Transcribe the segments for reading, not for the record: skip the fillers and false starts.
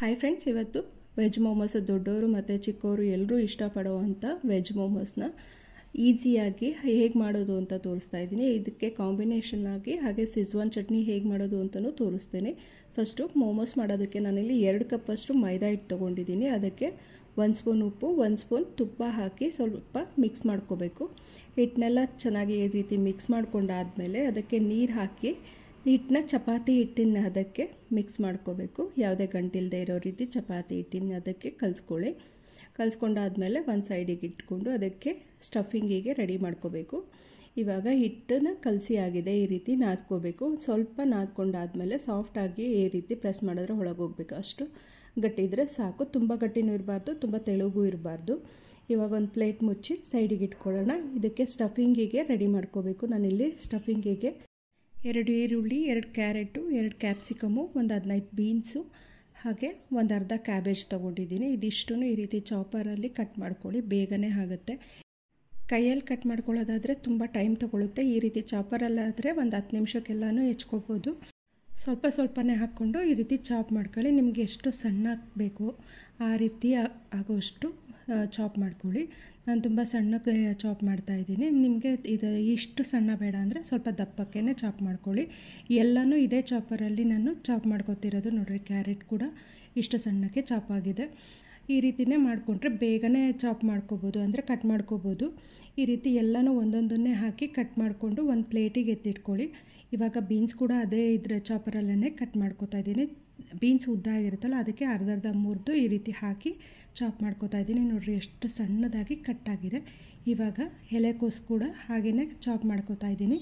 Hi friends, ಇವತ್ತು veg momos ದೊಡ್ಡವರು ಮತ್ತು ಚಿಕ್ಕವರು ಎಲ್ಲರೂ ಇಷ್ಟಪಡುವಂಥ ವೆಜ್ ಮೋಮೋಸ್ನ ಈಸಿಯಾಗಿ ಹೇಗೆ ಮಾಡೋದು ಅಂತ ತೋರಿಸ್ತಾ ಇದ್ದೀನಿ. ಇದಕ್ಕೆ ಕಾಂಬಿನೇಷನ್ ಆಗಿ ಹಾಗೆ ಸಿಜ್ವಾನ್ ಚಟ್ನಿ ಹೇಗೆ ಮಾಡೋದು ಅಂತಲೂ ತೋರಿಸ್ತೇನೆ. ಫಸ್ಟು ಮೋಮೋಸ್ ಮಾಡೋದಕ್ಕೆ ನಾನಿಲ್ಲಿ 2 ಕಪ್ಪಷ್ಟು ಮೈದಾ ಹಿಟ್ಟು ತೊಗೊಂಡಿದ್ದೀನಿ. ಅದಕ್ಕೆ 1 ಸ್ಪೂನ್ ಉಪ್ಪು, 1 ಸ್ಪೂನ್ ತುಪ್ಪ ಹಾಕಿ ಸ್ವಲ್ಪ ಮಿಕ್ಸ್ ಮಾಡ್ಕೋಬೇಕು. ಹಿಟ್ಟನ್ನೆಲ್ಲ ಚೆನ್ನಾಗಿ ಈ ರೀತಿ ಮಿಕ್ಸ್ ಮಾಡ್ಕೊಂಡಾದಮೇಲೆ ಅದಕ್ಕೆ ನೀರು ಹಾಕಿ ಹಿಟ್ಟನ್ನ ಚಪಾತಿ ಹಿಟ್ಟಿನ ಅದಕ್ಕೆ ಮಿಕ್ಸ್ ಮಾಡ್ಕೋಬೇಕು. ಯಾವುದೇ ಗಂಟಿಲ್ಲದೆ ಇರೋ ರೀತಿ ಚಪಾತಿ ಹಿಟ್ಟಿನ ಅದಕ್ಕೆ ಕಲಿಸ್ಕೊಂಡಾದ್ಮೇಲೆ ಒಂದು ಸೈಡಿಗೆ ಇಟ್ಕೊಂಡು ಅದಕ್ಕೆ ಸ್ಟಫಿಂಗಿಗೆ ರೆಡಿ ಮಾಡ್ಕೋಬೇಕು. ಇವಾಗ ಹಿಟ್ಟನ್ನು ಕಲಸಿ ಆಗಿದೆ, ಈ ರೀತಿ ನಾದ್ಕೋಬೇಕು. ಸ್ವಲ್ಪ ನಾದ್ಕೊಂಡಾದ್ಮೇಲೆ ಸಾಫ್ಟಾಗಿ ಈ ರೀತಿ ಪ್ರೆಸ್ ಮಾಡಿದ್ರೆ ಒಳಗೆ ಹೋಗ್ಬೇಕು. ಅಷ್ಟು ಗಟ್ಟಿ ಇದ್ದರೆ ಸಾಕು. ತುಂಬ ಗಟ್ಟಿನೂ ಇರಬಾರ್ದು, ತುಂಬ ತೆಳುಗೂ ಇರಬಾರ್ದು. ಇವಾಗ ಒಂದು ಪ್ಲೇಟ್ ಮುಚ್ಚಿ ಸೈಡಿಗೆ ಇಟ್ಕೊಳ್ಳೋಣ. ಇದಕ್ಕೆ ಸ್ಟಫಿಂಗಿಗೆ ರೆಡಿ ಮಾಡ್ಕೋಬೇಕು. ನಾನಿಲ್ಲಿ ಸ್ಟಫಿಂಗಿಗೆ 2 ಈರುಳ್ಳಿ, 2 ಕ್ಯಾರೆಟು, 2 ಕ್ಯಾಪ್ಸಿಕಮು, ಒಂದು 15 ಬೀನ್ಸು ಹಾಗೆ ಒಂದು ಅರ್ಧ ಕ್ಯಾಬೇಜ್ ತೊಗೊಂಡಿದ್ದೀನಿ. ಇದಿಷ್ಟು ಈ ರೀತಿ ಚಾಪರಲ್ಲಿ ಕಟ್ ಮಾಡ್ಕೊಳ್ಳಿ, ಬೇಗನೆ ಆಗುತ್ತೆ. ಕೈಯಲ್ಲಿ ಕಟ್ ಮಾಡ್ಕೊಳ್ಳೋದಾದರೆ ತುಂಬ ಟೈಮ್ ತೊಗೊಳುತ್ತೆ. ಈ ರೀತಿ ಚಾಪರಲ್ಲಾದರೆ ಒಂದು 10 ನಿಮಿಷಕ್ಕೆಲ್ಲನೂ ಹೆಚ್ಕೋಬೋದು. ಸ್ವಲ್ಪನೇ ಹಾಕ್ಕೊಂಡು ಈ ರೀತಿ ಚಾಪ್ ಮಾಡ್ಕೊಳ್ಳಿ. ನಿಮಗೆ ಎಷ್ಟು ಸಣ್ಣ ಬೇಕು ಆ ರೀತಿ ಆಗೋಷ್ಟು ಚಾಪ್ ಮಾಡ್ಕೊಳ್ಳಿ. ನಾನು ತುಂಬ ಸಣ್ಣಕ್ಕೆ ಚಾಪ್ ಮಾಡ್ತಾಯಿದ್ದೀನಿ. ನಿಮಗೆ ಇಷ್ಟು ಸಣ್ಣ ಬೇಡ ಅಂದರೆ ಸ್ವಲ್ಪ ದಪ್ಪಕ್ಕೇ ಚಾಪ್ ಮಾಡ್ಕೊಳ್ಳಿ. ಎಲ್ಲನೂ ಇದೇ ಚಾಪರಲ್ಲಿ ನಾನು ಚಾಪ್ ಮಾಡ್ಕೊತಿರೋದು. ನೋಡಿರಿ, ಕ್ಯಾರೆಟ್ ಕೂಡ ಇಷ್ಟು ಸಣ್ಣಕ್ಕೆ ಚಾಪ್ ಆಗಿದೆ. ಈ ರೀತಿಯೇ ಮಾಡಿಕೊಂಡ್ರೆ ಬೇಗನೆ ಚಾಪ್ ಮಾಡ್ಕೋಬೋದು, ಅಂದರೆ ಕಟ್ ಮಾಡ್ಕೋಬೋದು. ಈ ರೀತಿ ಎಲ್ಲನೂ ಒಂದೊಂದನ್ನೇ ಹಾಕಿ ಕಟ್ ಮಾಡಿಕೊಂಡು ಒಂದು ಪ್ಲೇಟಿಗೆ ಎತ್ತಿಟ್ಕೊಳ್ಳಿ. ಇವಾಗ ಬೀನ್ಸ್ ಕೂಡ ಅದೇ ಇದರ ಚಾಪರಲ್ಲೇ ಕಟ್ ಮಾಡ್ಕೋತಾ ಇದ್ದೀನಿ. ಬೀನ್ಸ್ ಉದ್ದ ಆಗಿರುತ್ತಲ್ಲ, ಅದಕ್ಕೆ ಅರ್ಧ ಮುರಿದು ಈ ರೀತಿ ಹಾಕಿ ಚಾಪ್ ಮಾಡ್ಕೋತಾ ಇದ್ದೀನಿ. ನೋಡಿರಿ, ಎಷ್ಟು ಸಣ್ಣದಾಗಿ ಕಟ್ಟಾಗಿದೆ. ಇವಾಗ ಎಲೆಕೋಸು ಕೂಡ ಹಾಗೆಯೇ ಚಾಪ್ ಮಾಡ್ಕೋತಾ ಇದ್ದೀನಿ.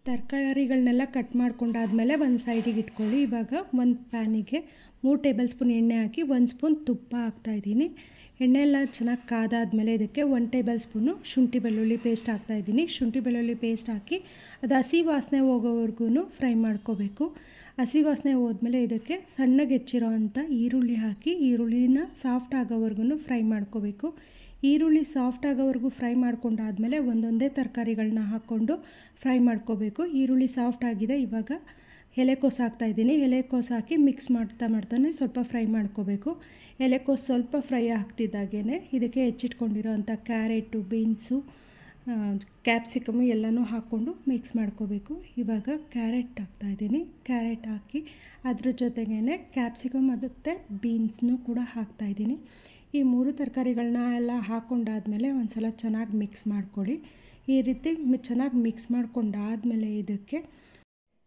ತರಕಾರಿಗಳನ್ನೆಲ್ಲ ಕಟ್ ಮಾಡ್ಕೊಂಡಾದ್ಮೇಲೆ ಒಂದು ಸೈಡಿಗೆ ಇಟ್ಕೊಳ್ಳಿ. ಇವಾಗ ಒಂದು ಪ್ಯಾನಿಗೆ 3 ಟೇಬಲ್ ಸ್ಪೂನ್ ಎಣ್ಣೆ ಹಾಕಿ 1 ಸ್ಪೂನ್ ತುಪ್ಪ ಹಾಕ್ತಾಯಿದ್ದೀನಿ. ಎಣ್ಣೆ ಎಲ್ಲ ಚೆನ್ನಾಗಿ ಕಾದಾದಮೇಲೆ ಇದಕ್ಕೆ 1 ಟೇಬಲ್ ಸ್ಪೂನು ಶುಂಠಿ ಬೆಳ್ಳುಳ್ಳಿ ಪೇಸ್ಟ್ ಹಾಕ್ತಾಯಿದ್ದೀನಿ. ಶುಂಠಿ ಬೆಳ್ಳುಳ್ಳಿ ಪೇಸ್ಟ್ ಹಾಕಿ ಅದು ಹಸಿ ವಾಸನೆ ಹೋಗೋವರೆಗೂ ಫ್ರೈ ಮಾಡ್ಕೋಬೇಕು. ಹಸಿ ವಾಸನೆ ಹೋದ್ಮೇಲೆ ಇದಕ್ಕೆ ಸಣ್ಣಗೆ ಹೆಚ್ಚಿರೋ ಅಂಥ ಈರುಳ್ಳಿ ಹಾಕಿ ಈರುಳ್ಳಿನ ಸಾಫ್ಟ್ ಆಗೋವರೆಗೂ ಫ್ರೈ ಮಾಡ್ಕೋಬೇಕು. ಈರುಳ್ಳಿ ಸಾಫ್ಟ್ ಆಗೋವರೆಗೂ ಫ್ರೈ ಮಾಡ್ಕೊಂಡಾದ್ಮೇಲೆ ಒಂದೊಂದೇ ತರಕಾರಿಗಳನ್ನ ಹಾಕ್ಕೊಂಡು ಫ್ರೈ ಮಾಡ್ಕೋಬೇಕು. ಈರುಳ್ಳಿ ಸಾಫ್ಟ್ ಆಗಿದೆ. ಇವಾಗ ಎಲೆಕೋಸು ಹಾಕ್ತಾಯಿದ್ದೀನಿ. ಎಲೆಕೋಸು ಹಾಕಿ ಮಿಕ್ಸ್ ಮಾಡ್ತಾನೆ ಸ್ವಲ್ಪ ಫ್ರೈ ಮಾಡ್ಕೋಬೇಕು. ಎಲೆಕೋಸು ಸ್ವಲ್ಪ ಫ್ರೈ ಆಗ್ತಿದ್ದಾಗೇ ಇದಕ್ಕೆ ಹೆಚ್ಚಿಟ್ಕೊಂಡಿರೋ ಅಂಥ ಕ್ಯಾರೆಟು, ಬೀನ್ಸು, ಕ್ಯಾಪ್ಸಿಕಮು ಎಲ್ಲನೂ ಹಾಕ್ಕೊಂಡು ಮಿಕ್ಸ್ ಮಾಡ್ಕೋಬೇಕು. ಇವಾಗ ಕ್ಯಾರೆಟ್ ಹಾಕ್ತಾಯಿದ್ದೀನಿ. ಕ್ಯಾರೆಟ್ ಹಾಕಿ ಅದ್ರ ಜೊತೆಗೇ ಕ್ಯಾಪ್ಸಿಕಮ್ ಮತ್ತು ಬೀನ್ಸ್ನೂ ಕೂಡ ಹಾಕ್ತಾಯಿದ್ದೀನಿ. ಈ 3 ತರಕಾರಿಗಳನ್ನ ಎಲ್ಲ ಹಾಕ್ಕೊಂಡಾದ್ಮೇಲೆ ಒಂದು ಸಲ ಚೆನ್ನಾಗಿ ಮಿಕ್ಸ್ ಮಾಡ್ಕೊಳ್ಳಿ. ಈ ರೀತಿ ಚೆನ್ನಾಗಿ ಮಿಕ್ಸ್ ಮಾಡ್ಕೊಂಡಾದ್ಮೇಲೆ ಇದಕ್ಕೆ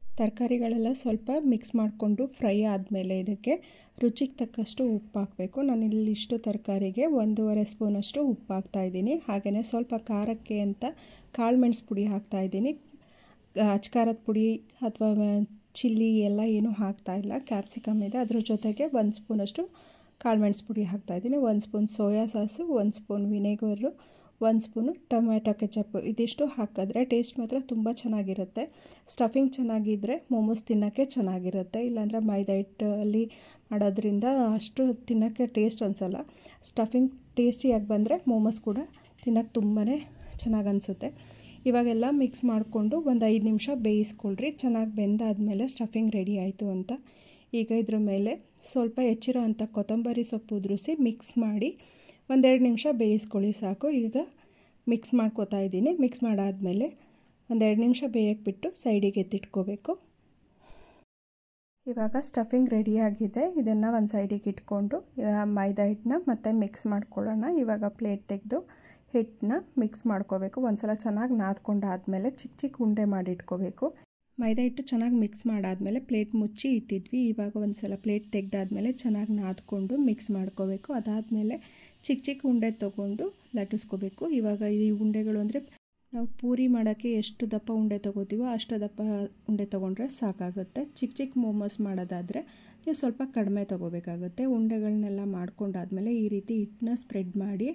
ತರಕಾರಿಗಳೆಲ್ಲ ಸ್ವಲ್ಪ ಮಿಕ್ಸ್ ಮಾಡಿಕೊಂಡು ಫ್ರೈ ಆದಮೇಲೆ ಇದಕ್ಕೆ ರುಚಿಗೆ ತಕ್ಕಷ್ಟು ಉಪ್ಪು ಹಾಕಬೇಕು. ನಾನಿಲ್ಲಿ ಇಷ್ಟು ತರಕಾರಿಗೆ 1.5 ಸ್ಪೂನಷ್ಟು ಉಪ್ಪು ಹಾಕ್ತಾಯಿದ್ದೀನಿ. ಹಾಗೆಯೇ ಸ್ವಲ್ಪ ಖಾರಕ್ಕೆ ಅಂತ ಕಾಳು ಮೆಣಸು ಪುಡಿ ಹಾಕ್ತಾಯಿದ್ದೀನಿ. ಅಚ್ಕಾರದ ಪುಡಿ ಅಥವಾ ಚಿಲ್ಲಿ ಎಲ್ಲ ಏನೂ ಹಾಕ್ತಾಯಿಲ್ಲ. ಕ್ಯಾಪ್ಸಿಕಮ್ ಇದೆ, ಅದ್ರ ಜೊತೆಗೆ 1 ಸ್ಪೂನಷ್ಟು ಕಾಳು ಮೆಣಸು ಪುಡಿ ಹಾಕ್ತಾಯಿದ್ದೀನಿ. 1 spoon soya sauce, 1 spoon ವಿನೆಗರು, 1 spoon tomato ketchup. ಇದಿಷ್ಟು ಹಾಕಿದ್ರೆ ಟೇಸ್ಟ್ ಮಾತ್ರ ತುಂಬ ಚೆನ್ನಾಗಿರುತ್ತೆ. ಸ್ಟಫಿಂಗ್ ಚೆನ್ನಾಗಿದ್ದರೆ ಮೋಮೋಸ್ ತಿನ್ನೋಕ್ಕೆ ಚೆನ್ನಾಗಿರುತ್ತೆ. ಇಲ್ಲಾಂದರೆ ಮೈದಾ ಹಿಟ್ಟಲ್ಲಿ ಮಾಡೋದ್ರಿಂದ ಅಷ್ಟು ತಿನ್ನೋಕ್ಕೆ ಟೇಸ್ಟ್ ಅನಿಸಲ್ಲ. ಸ್ಟಫಿಂಗ್ ಟೇಸ್ಟಿಯಾಗಿ ಬಂದರೆ ಮೋಮೋಸ್ ಕೂಡ ತಿನ್ನೋಕ್ಕೆ ತುಂಬಾ ಚೆನ್ನಾಗಿ ಅನಿಸುತ್ತೆ. ಇವಾಗೆಲ್ಲ ಮಿಕ್ಸ್ ಮಾಡಿಕೊಂಡು ಒಂದು 5 ನಿಮಿಷ ಬೇಯಿಸ್ಕೊಳ್ರಿ. ಚೆನ್ನಾಗಿ ಬೆಂದಾದಮೇಲೆ ಸ್ಟಫಿಂಗ್ ರೆಡಿ ಆಯಿತು ಅಂತ. ಈಗ ಇದ್ರ ಮೇಲೆ ಸ್ವಲ್ಪ ಹೆಚ್ಚಿರೋ ಅಂಥ ಕೊತ್ತಂಬರಿ ಸೊಪ್ಪು ಉದುರಿಸಿ ಮಿಕ್ಸ್ ಮಾಡಿ 1-2 ನಿಮಿಷ ಬೇಯಿಸ್ಕೊಳ್ಳಿ ಸಾಕು. ಈಗ ಮಿಕ್ಸ್ ಮಾಡ್ಕೋತಾ ಇದ್ದೀನಿ. ಮಿಕ್ಸ್ ಮಾಡಾದಮೇಲೆ 1-2 ನಿಮಿಷ ಬೇಯಕ್ಕೆ ಬಿಟ್ಟು ಸೈಡಿಗೆ ಎತ್ತಿಟ್ಕೋಬೇಕು. ಇವಾಗ ಸ್ಟಫಿಂಗ್ ರೆಡಿಯಾಗಿದೆ. ಇದನ್ನು ಒಂದು ಸೈಡಿಗೆ ಇಟ್ಕೊಂಡು ಮೈದಾ ಹಿಟ್ಟನ್ನ ಮತ್ತೆ ಮಿಕ್ಸ್ ಮಾಡ್ಕೊಳ್ಳೋಣ. ಇವಾಗ ಪ್ಲೇಟ್ ತೆಗೆದು ಹಿಟ್ಟನ್ನ ಮಿಕ್ಸ್ ಮಾಡ್ಕೋಬೇಕು. ಒಂದು ಸಲ ಚೆನ್ನಾಗಿ ನಾದ್ಕೊಂಡಾದ್ಮೇಲೆ ಚಿಕ್ಕ ಉಂಡೆ ಮಾಡಿ ಇಟ್ಕೋಬೇಕು. ಮೈದಾ ಹಿಟ್ಟು ಚೆನ್ನಾಗಿ ಮಿಕ್ಸ್ ಮಾಡಾದಮೇಲೆ ಪ್ಲೇಟ್ ಮುಚ್ಚಿ ಇಟ್ಟಿದ್ವಿ. ಇವಾಗ ಒಂದು ಸಲ ಪ್ಲೇಟ್ ತೆಗೆದಾದ್ಮೇಲೆ ಚೆನ್ನಾಗಿ ನಾದ್ಕೊಂಡು ಮಿಕ್ಸ್ ಮಾಡ್ಕೋಬೇಕು. ಅದಾದಮೇಲೆ ಚಿಕ್ಕ ಉಂಡೆ ತೊಗೊಂಡು ಲಟ್ಟಿಸ್ಕೋಬೇಕು. ಇವಾಗ ಈ ಉಂಡೆಗಳು ಅಂದರೆ ನಾವು ಪೂರಿ ಮಾಡೋಕ್ಕೆ ಎಷ್ಟು ದಪ್ಪ ಉಂಡೆ ತೊಗೋತೀವೋ ಅಷ್ಟು ದಪ್ಪ ಉಂಡೆ ತೊಗೊಂಡ್ರೆ ಸಾಕಾಗುತ್ತೆ. ಚಿಕ್ಕ ಮೋಮೋಸ್ ಮಾಡೋದಾದರೆ ನೀವು ಸ್ವಲ್ಪ ಕಡಿಮೆ ತೊಗೋಬೇಕಾಗುತ್ತೆ. ಉಂಡೆಗಳನ್ನೆಲ್ಲ ಮಾಡ್ಕೊಂಡಾದ್ಮೇಲೆ ಈ ರೀತಿ ಹಿಟ್ಟನ್ನ ಸ್ಪ್ರೆಡ್ ಮಾಡಿ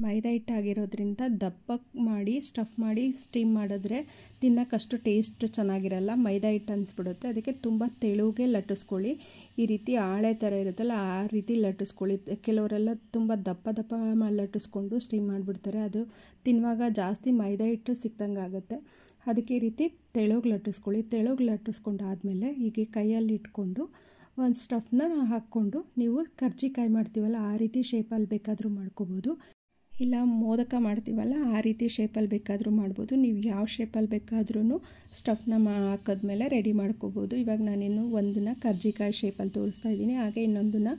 ಮೈದಾ ಹಿಟ್ಟಾಗಿರೋದ್ರಿಂದ ದಪ್ಪಕ್ಕೆ ಮಾಡಿ ಸ್ಟಫ್ ಮಾಡಿ ಸ್ಟೀಮ್ ಮಾಡಿದ್ರೆ ತಿನ್ನೋಕ್ಕಷ್ಟು ಟೇಸ್ಟ್ ಚೆನ್ನಾಗಿರಲ್ಲ, ಮೈದಾ ಹಿಟ್ಟು ಅನಿಸ್ಬಿಡುತ್ತೆ. ಅದಕ್ಕೆ ತುಂಬ ತೆಳುಗೆ ಲಟ್ಟಿಸ್ಕೊಳ್ಳಿ. ಈ ರೀತಿ ಆಳೆ ಥರ ಇರುತ್ತಲ್ಲ ಆ ರೀತಿ ಲಟ್ಟಿಸ್ಕೊಳ್ಳಿ. ಕೆಲವರೆಲ್ಲ ತುಂಬ ದಪ್ಪ ಲಟ್ಟಿಸ್ಕೊಂಡು ಸ್ಟೀಮ್ ಮಾಡಿಬಿಡ್ತಾರೆ. ಅದು ತಿನ್ನುವಾಗ ಜಾಸ್ತಿ ಮೈದಾ ಹಿಟ್ಟು ಸಿಕ್ದಂಗೆ ಆಗುತ್ತೆ. ಅದಕ್ಕೆ ಈ ರೀತಿ ತೆಳುಗೆ ಲಟ್ಟಿಸ್ಕೊಳ್ಳಿ. ತೆಳುಗೆ ಲಟ್ಟಿಸ್ಕೊಂಡಾದಮೇಲೆ ಹೀಗೆ ಕೈಯಲ್ಲಿ ಇಟ್ಕೊಂಡು ಒಂದು ಸ್ಟಫ್ನ ಹಾಕ್ಕೊಂಡು ನೀವು ಕರ್ಜಿಕಾಯಿ ಮಾಡ್ತೀವಲ್ಲ ಆ ರೀತಿ ಶೇಪಲ್ಲಿ ಬೇಕಾದರೂ ಮಾಡ್ಕೋಬೋದು, ಇಲ್ಲ ಮೋದಕ ಮಾಡ್ತೀವಲ್ಲ ಆ ರೀತಿ ಶೇಪಲ್ಲಿ ಬೇಕಾದರೂ ಮಾಡ್ಬೋದು. ನೀವು ಯಾವ ಶೇಪಲ್ಲಿ ಬೇಕಾದ್ರೂ ಸ್ಟಫ್ನ ಹಾಕಿದ್ಮೇಲೆ ರೆಡಿ ಮಾಡ್ಕೋಬೋದು. ಇವಾಗ ನಾನಿನ್ನು ಒಂದನ್ನು ಕರ್ಜಿಕಾಯಿ ಶೇಪಲ್ಲಿ ತೋರಿಸ್ತಾ ಇದ್ದೀನಿ, ಹಾಗೆ ಇನ್ನೊಂದನ್ನು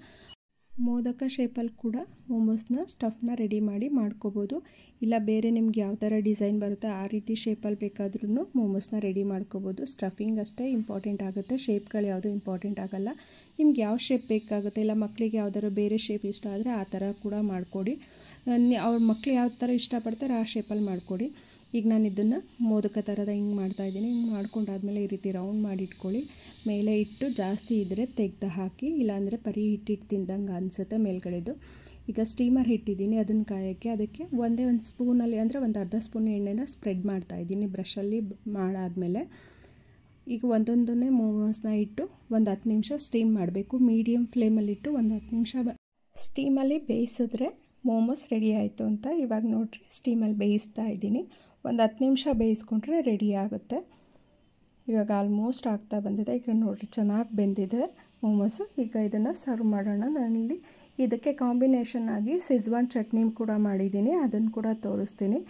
ಮೋದಕ ಶೇಪಲ್ಲಿ ಕೂಡ ಮೋಮೋಸ್ನ ಸ್ಟಫ್ನ ರೆಡಿ ಮಾಡಿ ಮಾಡ್ಕೋಬೋದು. ಇಲ್ಲ ಬೇರೆ ನಿಮ್ಗೆ ಯಾವ ಥರ ಡಿಸೈನ್ ಬರುತ್ತೆ ಆ ರೀತಿ ಶೇಪಲ್ಲಿ ಬೇಕಾದ್ರೂ ಮೋಮೋಸ್ನ ರೆಡಿ ಮಾಡ್ಕೋಬೋದು. ಸ್ಟಫಿಂಗ್ ಅಷ್ಟೇ ಇಂಪಾರ್ಟೆಂಟ್ ಆಗುತ್ತೆ, ಶೇಪ್ಗಳು ಯಾವುದೂ ಇಂಪಾರ್ಟೆಂಟ್ ಆಗೋಲ್ಲ. ನಿಮ್ಗೆ ಯಾವ ಶೇಪ್ ಬೇಕಾಗುತ್ತೆ, ಇಲ್ಲ ಮಕ್ಕಳಿಗೆ ಯಾವ್ದಾದ್ರು ಬೇರೆ ಶೇಪ್ ಇಷ್ಟ ಆದರೆ ಆ ಥರ ಕೂಡ ಮಾಡಿಕೊಡಿ. ಅವ್ರ ಮಕ್ಳು ಯಾವ ಥರ ಇಷ್ಟಪಡ್ತಾರೆ ಆ ಶೇಪಲ್ಲಿ ಮಾಡಿಕೊಡಿ. ಈಗ ನಾನು ಇದನ್ನು ಮೋದಕ ಥರದ ಹಿಂಗೆ ಮಾಡ್ತಾಯಿದ್ದೀನಿ. ಹಿಂಗೆ ಮಾಡ್ಕೊಂಡಾದ್ಮೇಲೆ ಈ ರೀತಿ ರೌಂಡ್ ಮಾಡಿ ಇಟ್ಕೊಳ್ಳಿ. ಮೇಲೆ ಇಟ್ಟು ಜಾಸ್ತಿ ಇದ್ದರೆ ತೆಗೆದು ಹಾಕಿ, ಇಲ್ಲಾಂದರೆ ಬರೀ ಹಿಟ್ಟಿಟ್ಟು ತಿಂದಂಗೆ ಅನಿಸುತ್ತೆ ಮೇಲ್ಗಡೆದು. ಈಗ ಸ್ಟೀಮರ್ ಇಟ್ಟಿದ್ದೀನಿ, ಅದನ್ನು ಕಾಯೋಕ್ಕೆ ಅದಕ್ಕೆ ಒಂದು ಸ್ಪೂನಲ್ಲಿ ಅಂದರೆ ಒಂದು ಅರ್ಧ ಸ್ಪೂನ್ ಎಣ್ಣೆನ ಸ್ಪ್ರೆಡ್ ಮಾಡ್ತಾಯಿದ್ದೀನಿ ಬ್ರಷಲ್ಲಿ ಮಾಡಾದಮೇಲೆ. ಈಗ ಒಂದೊಂದನ್ನೇ ಮೋಮೋಸ್ನ ಇಟ್ಟು ಒಂದು 10 ನಿಮಿಷ ಸ್ಟೀಮ್ ಮಾಡಬೇಕು. ಮೀಡಿಯಮ್ ಫ್ಲೇಮಲ್ಲಿಟ್ಟು ಒಂದು 10 ನಿಮಿಷ ಸ್ಟೀಮಲ್ಲಿ ಬೇಯಿಸಿದ್ರೆ ಮೋಮೋಸ್ ರೆಡಿ ಆಯಿತು ಅಂತ. ಇವಾಗ ನೋಡಿರಿ ಸ್ಟೀಮಲ್ಲಿ ಬೇಯಿಸ್ತಾ ಇದ್ದೀನಿ. ಒಂದು 10 ನಿಮಿಷ ಬೇಯಿಸ್ಕೊಂಡ್ರೆ ರೆಡಿ ಆಗುತ್ತೆ. ಇವಾಗ ಆಲ್ಮೋಸ್ಟ್ ಆಗ್ತಾ ಬಂದಿದೆ. ಈಗ ನೋಡಿರಿ ಚೆನ್ನಾಗಿ ಬೆಂದಿದೆ ಮೋಮೋಸು. ಈಗ ಇದನ್ನು ಸರ್ವ್ ಮಾಡೋಣ. ನಾನಿಲ್ಲಿ ಇದಕ್ಕೆ ಕಾಂಬಿನೇಷನ್ ಆಗಿ ಸೆಜ್ವಾನ್ ಚಟ್ನಿ ಕೂಡ ಮಾಡಿದ್ದೀನಿ, ಅದನ್ನು ಕೂಡ ತೋರಿಸ್ತೀನಿ.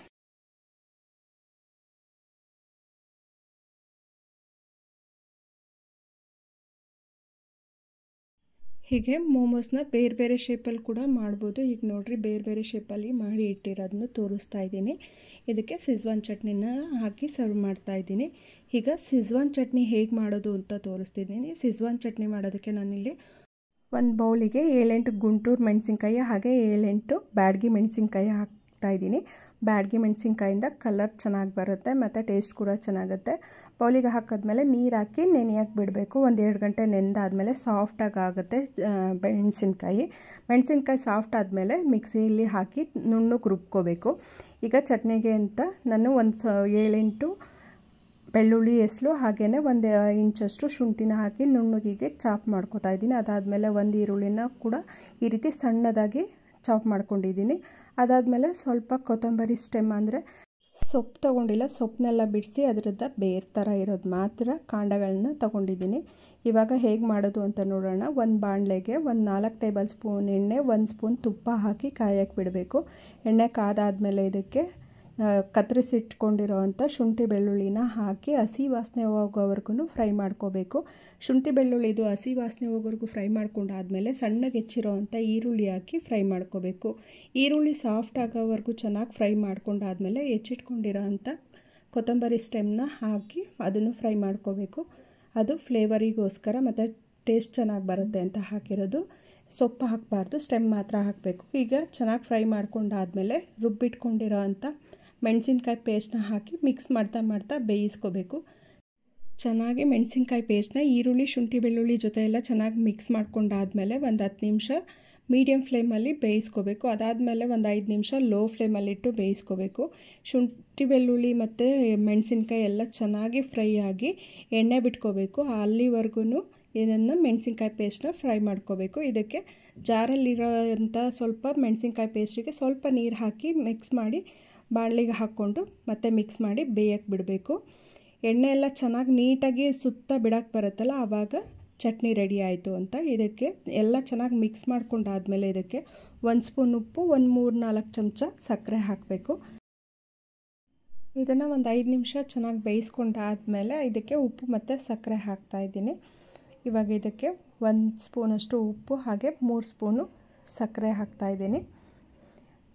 ಹೀಗೆ ಮೋಮೋಸ್ನ ಬೇರೆ ಬೇರೆ ಶೇಪಲ್ಲಿ ಕೂಡ ಮಾಡ್ಬೋದು. ಈಗ ನೋಡಿರಿ ಬೇರೆ ಬೇರೆ ಶೇಪಲ್ಲಿ ಮಾಡಿ ಇಟ್ಟಿರೋದನ್ನು ತೋರಿಸ್ತಾ ಇದ್ದೀನಿ. ಇದಕ್ಕೆ ಸೆಜ್ವಾನ್ ಚಟ್ನಿನ ಹಾಕಿ ಸರ್ವ್ ಮಾಡ್ತಾಯಿದ್ದೀನಿ. ಈಗ ಸೆಜ್ವಾನ್ ಚಟ್ನಿ ಹೇಗೆ ಮಾಡೋದು ಅಂತ ತೋರಿಸ್ತಿದ್ದೀನಿ. ಸೆಜ್ವಾನ್ ಚಟ್ನಿ ಮಾಡೋದಕ್ಕೆ ನಾನಿಲ್ಲಿ ಒಂದು ಬೌಲಿಗೆ 7-8 ಗುಂಟೂರು ಮೆಣಸಿನ್ಕಾಯಿ ಹಾಗೆ 7-8 ಬ್ಯಾಡಗಿ ಮೆಣಸಿನ್ಕಾಯಿ ಹಾಕ್ತಾಯಿದ್ದೀನಿ. ಬ್ಯಾಡಗಿ ಮೆಣಸಿನ್ಕಾಯಿಂದ ಕಲರ್ ಚೆನ್ನಾಗಿ ಬರುತ್ತೆ ಮತ್ತು ಟೇಸ್ಟ್ ಕೂಡ ಚೆನ್ನಾಗುತ್ತೆ. ಬೌಲಿಗೆ ಹಾಕಿದ್ಮೇಲೆ ನೀರು ಹಾಕಿ ನೆನೆಯಕ್ಕೆ ಬಿಡಬೇಕು. 1-2 ಗಂಟೆ ನೆಂದಾದಮೇಲೆ ಸಾಫ್ಟಾಗಿ ಆಗುತ್ತೆ ಮೆಣಸಿನ್ಕಾಯಿ ಸಾಫ್ಟ್ ಆದಮೇಲೆ ಮಿಕ್ಸಿಯಲ್ಲಿ ಹಾಕಿ ನುಣ್ಣಗೆ ರುಬ್ಕೋಬೇಕು. ಈಗ ಚಟ್ನಿಗೆ ಅಂತ ನಾನು 7-8 ಬೆಳ್ಳುಳ್ಳಿ ಎಸಳು ಹಾಗೆಯೇ 1 ಇಂಚಷ್ಟು ಶುಂಠಿನ ಹಾಕಿ ನುಣ್ಣಗೆ ಚಾಪ್ ಮಾಡ್ಕೊತಾ ಇದ್ದೀನಿ. ಅದಾದಮೇಲೆ 1 ಈರುಳ್ಳಿನ ಕೂಡ ಈ ರೀತಿ ಸಣ್ಣದಾಗಿ ಚಾಪ್ ಮಾಡ್ಕೊಂಡಿದ್ದೀನಿ. ಅದಾದಮೇಲೆ ಸ್ವಲ್ಪ ಕೊತ್ತಂಬರಿ ಸ್ಟೆಮ್ ಅಂದರೆ ಸೊಪ್ಪು ತೊಗೊಂಡಿಲ್ಲ, ಸೊಪ್ಪನ್ನೆಲ್ಲ ಬಿಡಿಸಿ ಅದರದ್ದು ಬೇರೆ ಥರ ಇರೋದು ಮಾತ್ರ ಕಾಂಡಗಳನ್ನ ತೊಗೊಂಡಿದ್ದೀನಿ. ಇವಾಗ ಹೇಗೆ ಮಾಡೋದು ಅಂತ ನೋಡೋಣ. ಒಂದು ಬಾಣಲೆಗೆ 4 ಟೇಬಲ್ ಸ್ಪೂನ್ ಎಣ್ಣೆ, 1 ಸ್ಪೂನ್ ತುಪ್ಪ ಹಾಕಿ ಕಾಯಕ್ಕೆ ಬಿಡಬೇಕು. ಎಣ್ಣೆ ಕಾದಾದಮೇಲೆ ಇದಕ್ಕೆ ಕತ್ತರಿಸಿಟ್ಕೊಂಡಿರೋ ಅಂಥ ಶುಂಠಿ ಬೆಳ್ಳುಳ್ಳಿನ ಹಾಕಿ ಹಸಿ ವಾಸನೆ ಹೋಗೋವರೆಗೂ ಫ್ರೈ ಮಾಡ್ಕೋಬೇಕು. ಶುಂಠಿ ಬೆಳ್ಳುಳ್ಳಿದು ಹಸಿ ವಾಸನೆ ಹೋಗೋವರೆಗೂ ಫ್ರೈ ಮಾಡ್ಕೊಂಡಾದಮೇಲೆ ಸಣ್ಣಗೆ ಹೆಚ್ಚಿರೋ ಅಂಥ ಈರುಳ್ಳಿ ಹಾಕಿ ಫ್ರೈ ಮಾಡ್ಕೋಬೇಕು. ಈರುಳ್ಳಿ ಸಾಫ್ಟ್ ಆಗೋವರೆಗೂ ಚೆನ್ನಾಗಿ ಫ್ರೈ ಮಾಡ್ಕೊಂಡಾದಮೇಲೆ ಹೆಚ್ಚಿಟ್ಕೊಂಡಿರೋ ಅಂಥ ಕೊತ್ತಂಬರಿ ಸ್ಟೆಮ್ನ ಹಾಕಿ ಅದನ್ನು ಫ್ರೈ ಮಾಡ್ಕೋಬೇಕು. ಅದು ಫ್ಲೇವರಿಗೋಸ್ಕರ ಮತ್ತು ಟೇಸ್ಟ್ ಚೆನ್ನಾಗಿ ಬರುತ್ತೆ ಅಂತ ಹಾಕಿರೋದು. ಸೊಪ್ಪು ಹಾಕಬಾರ್ದು, ಸ್ಟೆಮ್ ಮಾತ್ರ ಹಾಕಬೇಕು. ಈಗ ಚೆನ್ನಾಗಿ ಫ್ರೈ ಮಾಡ್ಕೊಂಡಾದಮೇಲೆ ರುಬ್ಬಿಟ್ಕೊಂಡಿರೋ ಅಂಥ ಮೆಣಸಿನ್ಕಾಯಿ ಪೇಸ್ಟ್ನ ಹಾಕಿ ಮಿಕ್ಸ್ ಮಾಡ್ತಾ ಬೇಯಿಸ್ಕೋಬೇಕು. ಚೆನ್ನಾಗಿ ಮೆಣಸಿನ್ಕಾಯಿ ಪೇಸ್ಟ್ನ ಈರುಳ್ಳಿ ಶುಂಠಿ ಬೆಳ್ಳುಳ್ಳಿ ಜೊತೆ ಎಲ್ಲ ಚೆನ್ನಾಗಿ ಮಿಕ್ಸ್ ಮಾಡ್ಕೊಂಡಾದಮೇಲೆ ಒಂದು 10 ನಿಮಿಷ ಮೀಡಿಯಮ್ ಫ್ಲೇಮಲ್ಲಿ ಬೇಯಿಸ್ಕೋಬೇಕು. ಅದಾದಮೇಲೆ ಒಂದು 5 ನಿಮಿಷ ಲೋ ಫ್ಲೇಮಲ್ಲಿಟ್ಟು ಬೇಯಿಸ್ಕೋಬೇಕು. ಶುಂಠಿ ಬೆಳ್ಳುಳ್ಳಿ ಮತ್ತು ಮೆಣಸಿನ್ಕಾಯಿ ಎಲ್ಲ ಚೆನ್ನಾಗಿ ಫ್ರೈ ಆಗಿ ಎಣ್ಣೆ ಬಿಟ್ಕೋಬೇಕು. ಅಲ್ಲಿವರೆಗೂ ಇದನ್ನು ಮೆಣಸಿನ್ಕಾಯಿ ಪೇಸ್ಟ್ನ ಫ್ರೈ ಮಾಡ್ಕೋಬೇಕು. ಇದಕ್ಕೆ ಜಾರಲ್ಲಿರೋಂಥ ಸ್ವಲ್ಪ ಮೆಣಸಿನ್ಕಾಯಿ ಪೇಸ್ಟಿಗೆ ಸ್ವಲ್ಪ ನೀರು ಹಾಕಿ ಮಿಕ್ಸ್ ಮಾಡಿ ಬಾಣಲಿಗೆ ಹಾಕ್ಕೊಂಡು ಮತ್ತೆ ಮಿಕ್ಸ್ ಮಾಡಿ ಬೇಯಕ್ಕೆ ಬಿಡಬೇಕು. ಎಣ್ಣೆ ಎಲ್ಲ ಚೆನ್ನಾಗಿ ನೀಟಾಗಿ ಸುತ್ತ ಬಿಡಕ್ಕೆ ಬರುತ್ತಲ್ಲ, ಆವಾಗ ಚಟ್ನಿ ರೆಡಿ ಆಯಿತು ಅಂತ. ಇದಕ್ಕೆ ಎಲ್ಲ ಚೆನ್ನಾಗಿ ಮಿಕ್ಸ್ ಮಾಡ್ಕೊಂಡಾದಮೇಲೆ ಇದಕ್ಕೆ 1 ಸ್ಪೂನ್ ಉಪ್ಪು, 3-4 ಚಮಚ ಸಕ್ಕರೆ ಹಾಕಬೇಕು. ಇದನ್ನು ಒಂದು 5 ನಿಮಿಷ ಚೆನ್ನಾಗಿ ಬೇಯಿಸ್ಕೊಂಡಾದಮೇಲೆ ಇದಕ್ಕೆ ಉಪ್ಪು ಮತ್ತು ಸಕ್ಕರೆ ಹಾಕ್ತಾಯಿದ್ದೀನಿ. ಇವಾಗ ಇದಕ್ಕೆ 1 ಸ್ಪೂನಷ್ಟು ಉಪ್ಪು ಹಾಗೆ 3 ಸ್ಪೂನು ಸಕ್ಕರೆ ಹಾಕ್ತಾಯಿದ್ದೀನಿ.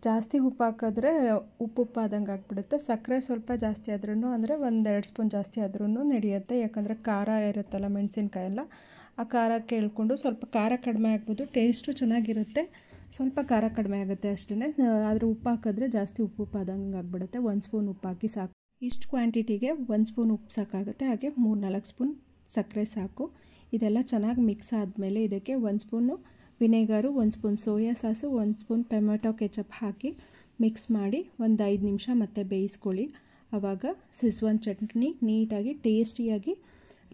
ಜಾಸ್ತಿ ಉಪ್ಪು ಹಾಕಿದ್ರೆ ಉಪ್ಪಾದಂಗೆ ಆಗಿಬಿಡುತ್ತೆ. ಸಕ್ಕರೆ ಸ್ವಲ್ಪ ಜಾಸ್ತಿ ಆದ್ರೂ ಅಂದರೆ 1-2 ಸ್ಪೂನ್ ಜಾಸ್ತಿ ಆದ್ರೂ ನಡೆಯುತ್ತೆ. ಯಾಕಂದರೆ ಖಾರ ಇರುತ್ತಲ್ಲ ಮೆಣಸಿನ್ಕಾಯಿ ಎಲ್ಲ, ಆ ಖಾರ ಕೇಳಿಕೊಂಡು ಸ್ವಲ್ಪ ಖಾರ ಕಡಿಮೆ ಆಗ್ಬೋದು. ಟೇಸ್ಟು ಚೆನ್ನಾಗಿರುತ್ತೆ, ಸ್ವಲ್ಪ ಖಾರ ಕಡಿಮೆ ಆಗುತ್ತೆ ಅಷ್ಟೇ. ಆದರೆ ಉಪ್ಪು ಹಾಕಿದ್ರೆ ಜಾಸ್ತಿ ಉಪ್ಪಾದಂಗೆ ಆಗಿಬಿಡುತ್ತೆ. 1 ಸ್ಪೂನ್ ಉಪ್ಪು ಹಾಕಿ ಸಾಕು. ಇಷ್ಟು ಕ್ವಾಂಟಿಟಿಗೆ 1 ಸ್ಪೂನ್ ಉಪ್ಪು ಸಾಕಾಗುತ್ತೆ. ಹಾಗೆ 3-4 ಸ್ಪೂನ್ ಸಕ್ಕರೆ ಸಾಕು. ಇದೆಲ್ಲ ಚೆನ್ನಾಗಿ ಮಿಕ್ಸ್ ಆದಮೇಲೆ ಇದಕ್ಕೆ 1 spoon vinegar, 1 spoon soya sauce, 1 spoon tomato ketchup ಹಾಕಿ ಮಿಕ್ಸ್ ಮಾಡಿ ಒಂದು 5 ನಿಮಿಷ ಮತ್ತೆ ಬೇಯಿಸ್ಕೊಳ್ಳಿ. ಆವಾಗ ಸೆಜ್ವಾನ್ ಚಟ್ನಿ ನೀಟಾಗಿ ಟೇಸ್ಟಿಯಾಗಿ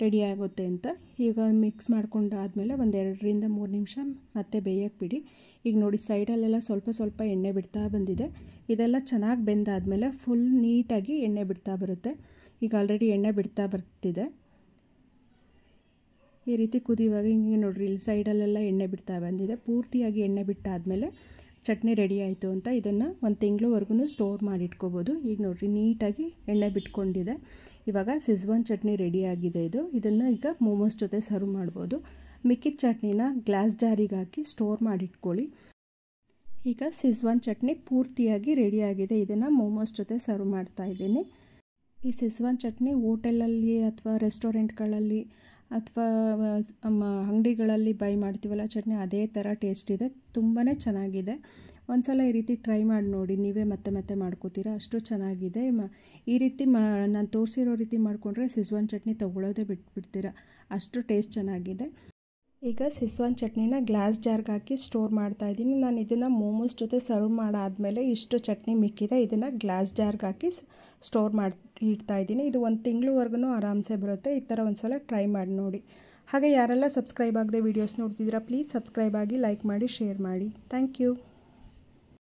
ರೆಡಿ ಆಗುತ್ತೆ ಅಂತ. ಈಗ ಮಿಕ್ಸ್ ಮಾಡ್ಕೊಂಡಾದಮೇಲೆ ಒಂದು 2-3 ನಿಮಿಷ ಮತ್ತೆ ಬೇಯಕ್ಕೆ ಬಿಡಿ. ಈಗ ನೋಡಿ ಸೈಡಲ್ಲೆಲ್ಲ ಸ್ವಲ್ಪ ಎಣ್ಣೆ ಬಿಡ್ತಾ ಬಂದಿದೆ. ಇದೆಲ್ಲ ಚೆನ್ನಾಗಿ ಬೆಂದಾದಮೇಲೆ ಫುಲ್ ನೀಟಾಗಿ ಎಣ್ಣೆ ಬಿಡ್ತಾ ಬರುತ್ತೆ. ಈಗ ಆಲ್ರೆಡಿ ಎಣ್ಣೆ ಬಿಡ್ತಾ ಬರ್ತಿದೆ. ಈ ರೀತಿ ಕುದಿಯುವಾಗ ಹಿಂಗೆ ನೋಡಿರಿ, ಇಲ್ಲಿ ಸೈಡಲ್ಲೆಲ್ಲ ಎಣ್ಣೆ ಬಿಡ್ತಾ ಬಂದಿದೆ. ಪೂರ್ತಿಯಾಗಿ ಎಣ್ಣೆ ಬಿಟ್ಟಾದಮೇಲೆ ಚಟ್ನಿ ರೆಡಿ ಆಯಿತು ಅಂತ ಇದನ್ನು 1 ತಿಂಗಳವರೆಗೂ ಸ್ಟೋರ್ ಮಾಡಿಟ್ಕೋಬೋದು. ಈಗ ನೋಡಿರಿ ನೀಟಾಗಿ ಎಣ್ಣೆ ಬಿಟ್ಕೊಂಡಿದೆ. ಇವಾಗ ಸೆಜ್ವಾನ್ ಚಟ್ನಿ ರೆಡಿಯಾಗಿದೆ. ಇದನ್ನು ಈಗ ಮೋಮೋಸ್ ಜೊತೆ ಸರ್ವ್ ಮಾಡ್ಬೋದು. ಮಿಕ್ಕಿದ ಚಟ್ನಿನ ಗ್ಲಾಸ್ ಜಾರಿಗೆ ಹಾಕಿ ಸ್ಟೋರ್ ಮಾಡಿಟ್ಕೊಳ್ಳಿ. ಈಗ ಸೆಜ್ವಾನ್ ಚಟ್ನಿ ಪೂರ್ತಿಯಾಗಿ ರೆಡಿಯಾಗಿದೆ. ಇದನ್ನು ಮೋಮೋಸ್ ಜೊತೆ ಸರ್ವ್ ಮಾಡ್ತಾಯಿದ್ದೀನಿ. ಈ ಸೆಜ್ವಾನ್ ಚಟ್ನಿ ಹೋಟೆಲಲ್ಲಿ ಅಥವಾ ರೆಸ್ಟೋರೆಂಟ್ಗಳಲ್ಲಿ ಅಥವಾ ಅಂಗಡಿಗಳಲ್ಲಿ ಬೈ ಮಾಡ್ತೀವಲ್ಲ ಚಟ್ನಿ, ಅದೇ ಥರ ಟೇಸ್ಟ್ ಇದೆ. ತುಂಬಾ ಚೆನ್ನಾಗಿದೆ. ಒಂದು ಸಲ ಈ ರೀತಿ ಟ್ರೈ ಮಾಡಿ ನೋಡಿ, ನೀವೇ ಮತ್ತೆ ಮತ್ತೆ ಮಾಡ್ಕೋತೀರಾ, ಅಷ್ಟು ಚೆನ್ನಾಗಿದೆ. ಈ ರೀತಿ ನಾನು ತೋರಿಸಿರೋ ರೀತಿ ಮಾಡಿಕೊಂಡ್ರೆ ಸೆಜ್ವಾನ್ ಚಟ್ನಿ ತೊಗೊಳ್ಳೋದೇ ಬಿಟ್ಬಿಡ್ತೀರಾ, ಅಷ್ಟು ಟೇಸ್ಟ್ ಚೆನ್ನಾಗಿದೆ. ಈಗ ಸೆಜ್ವಾನ್ ಚಟ್ನಿನ ಗ್ಲಾಸ್ ಜಾರ್ಗೆ ಹಾಕಿ ಸ್ಟೋರ್ ಮಾಡ್ತಾಯಿದ್ದೀನಿ. ನಾನು ಇದನ್ನು ಮೋಮೋಸ್ ಜೊತೆ ಸರ್ವ್ ಮಾಡಾದಮೇಲೆ ಇಷ್ಟು ಚಟ್ನಿ ಮಿಕ್ಕಿದೆ. ಇದನ್ನು ಗ್ಲಾಸ್ ಜಾರ್ಗೆ ಹಾಕಿ ಸ್ಟೋರ್ ಮಾಡಿ ಇಡ್ತಾಯಿದ್ದೀನಿ. ಇದು 1 ತಿಂಗಳವರೆಗೂ ಆರಾಮ್ಸೆ ಬರುತ್ತೆ. ಈ ಥರ ಒಂದು ಸಲ ಟ್ರೈ ಮಾಡಿ ನೋಡಿ. ಹಾಗೆ ಯಾರೆಲ್ಲ ಸಬ್ಸ್ಕ್ರೈಬ್ ಆಗದೆ ವೀಡಿಯೋಸ್ ನೋಡ್ತಿದ್ದೀರಾ, ಪ್ಲೀಸ್ ಸಬ್ಸ್ಕ್ರೈಬ್ ಆಗಿ, ಲೈಕ್ ಮಾಡಿ, ಶೇರ್ ಮಾಡಿ. Thank you.